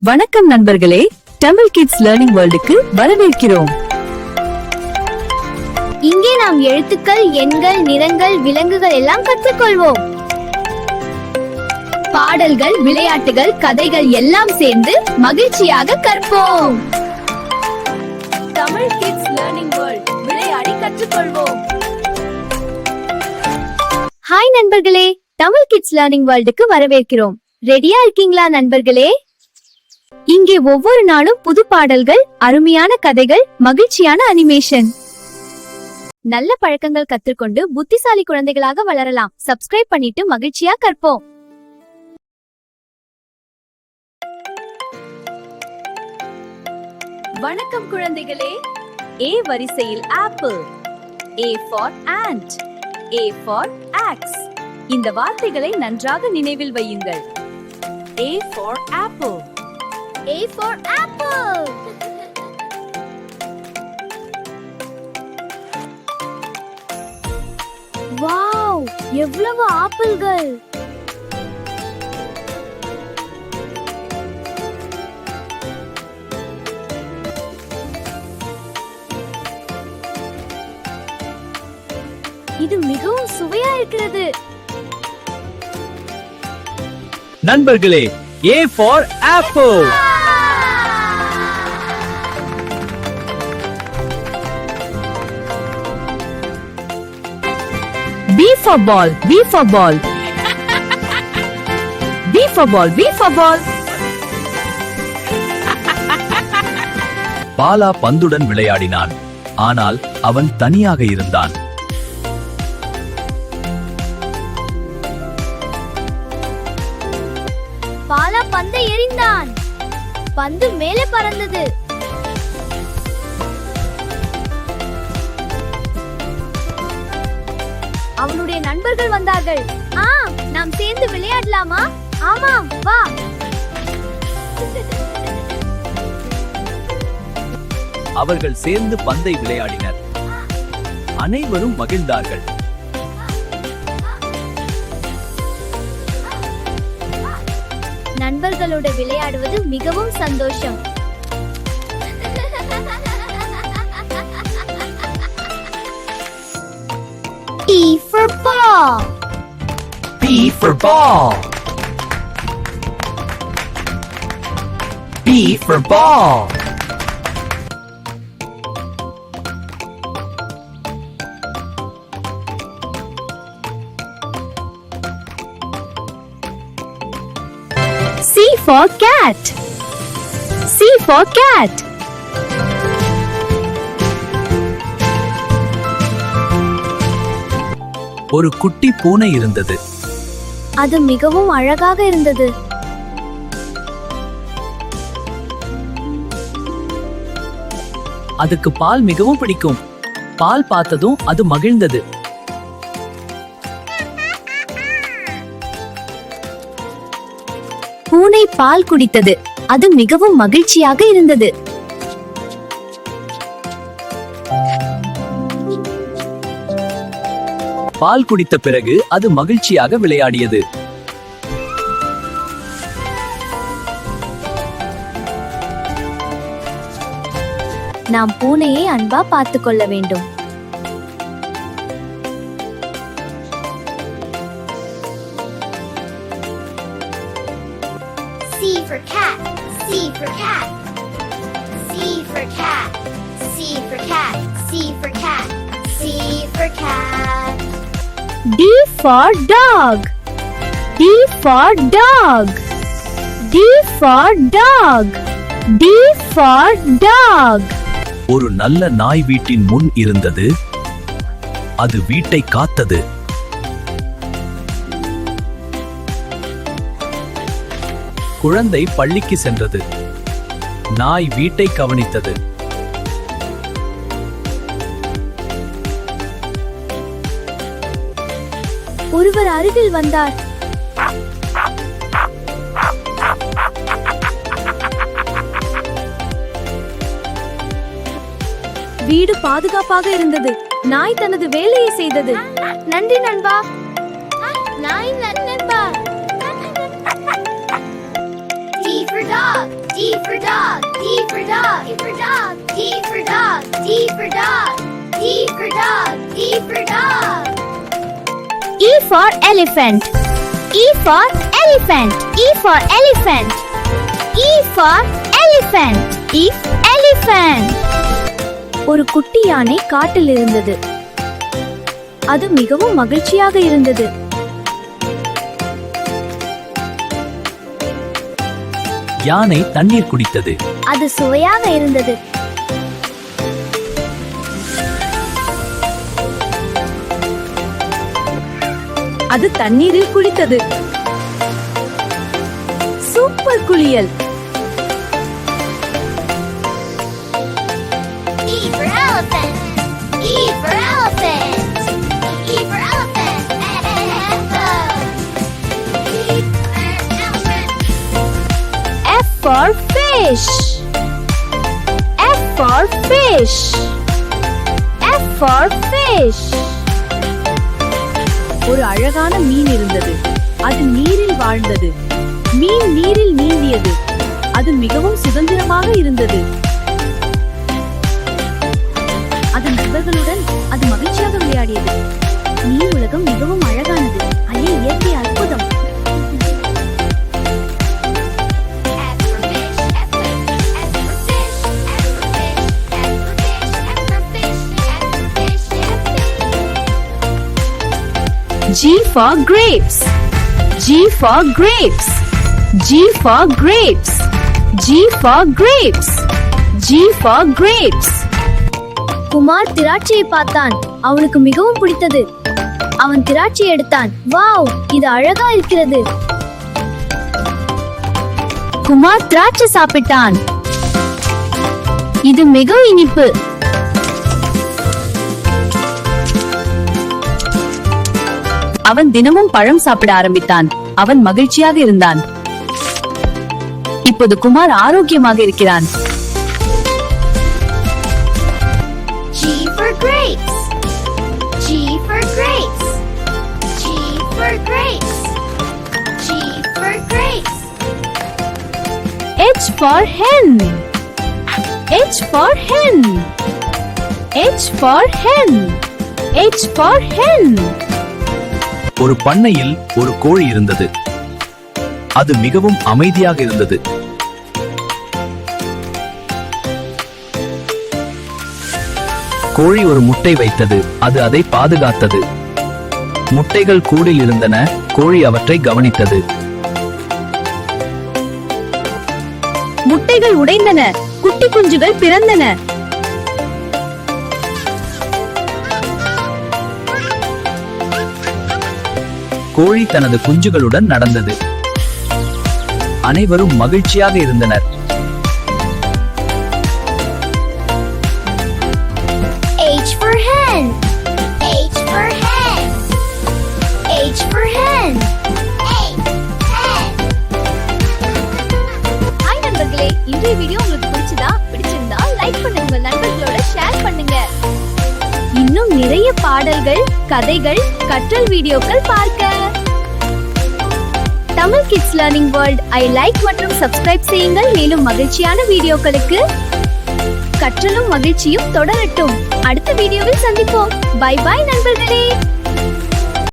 வணக்கம் நண்பர்களே, Tamil kids learning வேர்ல்டுக்கு வரவேற்கிறோம். இங்கே நாம் எழுத்துக்கள், எண்கள், நிறங்கள், விலங்குகள் எல்லாம் கற்றுக்கொள்வோம். பாடல்கள், விளையாட்டுகள், கதைகள் எல்லாம் சேர்ந்து மகிழ்ச்சியாக கற்போம். தமிழ் கிட்ஸ் லேர்னிங் வேர்ல்ட், விளையாடி கற்றுக்கொள்வோம். ஹாய் நண்பர்களே, தமிழ் கிட்ஸ் லேர்னிங் வேர்ல்டுக்கு வரவேற்கிறோம். ரெடியா இருக்கீங்களா நண்பர்களே? இங்கே ஒவ்வொரு நாளும் புது பாடல்கள், அருமையான கதைகள், மகிழ்ச்சியான அனிமேஷன். நல்ல பழக்கங்கள் கற்றுக்கொண்டு புத்திசாலி குழந்தைகளாக வளரலாம். சப்ஸ்கிரைப் பண்ணிட்டு மகிழ்ச்சியா கற்போம். வணக்கம் குழந்தைகளே. ஏ வரிசையில் apple, A for ant, A for axe. இந்த வார்த்தைகளை நன்றாக நினைவில் வையுங்கள். A for apple, A for apple. Wow, எவ்வளவு ஆப்பிள்கள்! இது மிகவும் சுவையா இருக்கிறது. நண்பர்களே, A for apple. B for ball, B for ball. B for ball, B for ball. Bala பந்துடன் விளையாடினான், ஆனால் அவன் தனியாக இருந்தான். பாலா பந்தை எறிந்தான். பந்து மேலே பறந்தது. அவனுடைய நண்பர்கள் வந்தார்கள். நாம் சேர்ந்து விளையாடலாமா? ஆமாம், வா. அவர்கள் சேர்ந்து பந்தை விளையாடினர். அனைவரும் மகிழ்ந்தார்கள். நண்பர்களோடு விளையாடுவது மிகவும் சந்தோஷம். E for ball. B for ball. B for ball. C for cat, C for cat. ஒரு குட்டி பூனை இருந்தது. அது மிகவும் அழகாக இருந்தது. அதுக்கு பால் மிகவும் பிடிக்கும். பால் பார்த்ததும் அது மகிழ்ந்தது. பூனை பால் குடித்தது. அது மிகவும் மகிழ்ச்சியாக இருந்தது. பால் குடித்த பிறகு அது மகிழ்ச்சியாக விளையாடியது. நாம் பூனையை அன்பா பார்த்துக் கொள்ள வேண்டும். C for cat, C for cat, C for cat, C for cat, C for cat, C for cat. D for dog, D for dog, D for dog, D for dog. ஒரு நல்ல நாய் வீட்டின் முன் இருந்தது. அது வீட்டை காத்தது. குழந்தை பள்ளிக்கு சென்றது. நாய் வீட்டை கவனித்தது. ஒருவர் அருகில் வந்தார். வீடு பாதுகாப்பாக இருந்தது. நாய் தனது வேலையை செய்தது. நன்றி நண்பா. நாய் நண்பா. D for dog, D for dog. D for dog. E for dog. D for dog. D for dog. D for dog. D for dog. E for elephant. E for elephant. E for elephant. E for elephant. E elephant. ஒரு குட்டி யானை காட்டில் இருந்தது. அது மிகவும் மகிழ்ச்சியாக இருந்தது. யானை தண்ணீர் குடித்தது. அது சுவையாக இருந்தது. அது தண்ணீரில் குளித்தது. சூப்பர் குளியல். E for elephant. E for elephant. E for elephant. F for fish. F for fish. F for fish. ஒரு அழகான மீன் இருந்தது. அது நீரில் வாழ்ந்தது. மீன் நீரில் நீந்தியது. அது மிகவும் சுதந்திரமாக இருந்தது. அதன் நண்பர்களுடன் அது மகிழ்ச்சியாக விளையாடியது. நீர் உலகம் மிகவும் அழகானது. ஐயே, இயற்கை அற்புதம். F for fish. F for fish. F for fish. F for fish. F for fish. F for fish. F for fish. G for grapes. G for grapes. G for grapes. G for grapes. G for grapes. Kumar திராட்சையை பார்த்தான். அவனுக்கு மிகவும் பிடித்தது. அவன் திராட்சை எடுத்தான். Wow, இது அழகா இருக்கிறது. குமார் திராட்சை சாப்பிட்டான். இது மிகவும் இனிப்பு. அவன் தினமும் பழம் சாப்பிட ஆரம்பித்தான். அவன் மகிழ்ச்சியாக இருந்தான். இப்போது குமார் ஆரோக்கியமாக இருக்கிறான். G for grapes. G for grapes. G for grapes. G for grapes. H for hen. H for hen. H for hen. H for hen. ஒரு பண்ணையில் ஒரு கோழி இருந்தது. அது மிகவும் அமைதியாக இருந்தது. கோழி ஒரு முட்டை வைத்தது. அது அதை பாதுகாத்தது. முட்டைகள் கூடில் இருந்தன. கோழி அவற்றை கவனித்தது. முட்டைகள் உடைந்தன. குட்டி குஞ்சுகள் பிறந்தன. கோழி தனது குஞ்சுகளுடன் நடந்தது. அனைவரும் மகிழ்ச்சியாக இருந்தனர். H for hen. H for hen. H for hen. H, hen. Hi நண்பர்களே, இன்றைய வீடியோ உங்களுக்கு பிடிச்சிருந்தா லைக் பண்ணுங்க, உங்க நண்பர்களோட ஷேர் பண்ணுங்க. இன்னும் நிறைய பாடல்கள், கதைகள், கற்றல் வீடியோக்கள் பார்க்க Tamil kids learning world like மற்றும் சப்ஸ்கிரைப் செய்யுங்கள். மேலும் மகிழ்ச்சியான வீடியோக்களுக்கு கற்றலும் மகிழ்ச்சியும் தொடரட்டும். அடுத்த வீடியோவில் சந்திப்போம். பை பை நண்பர்களே.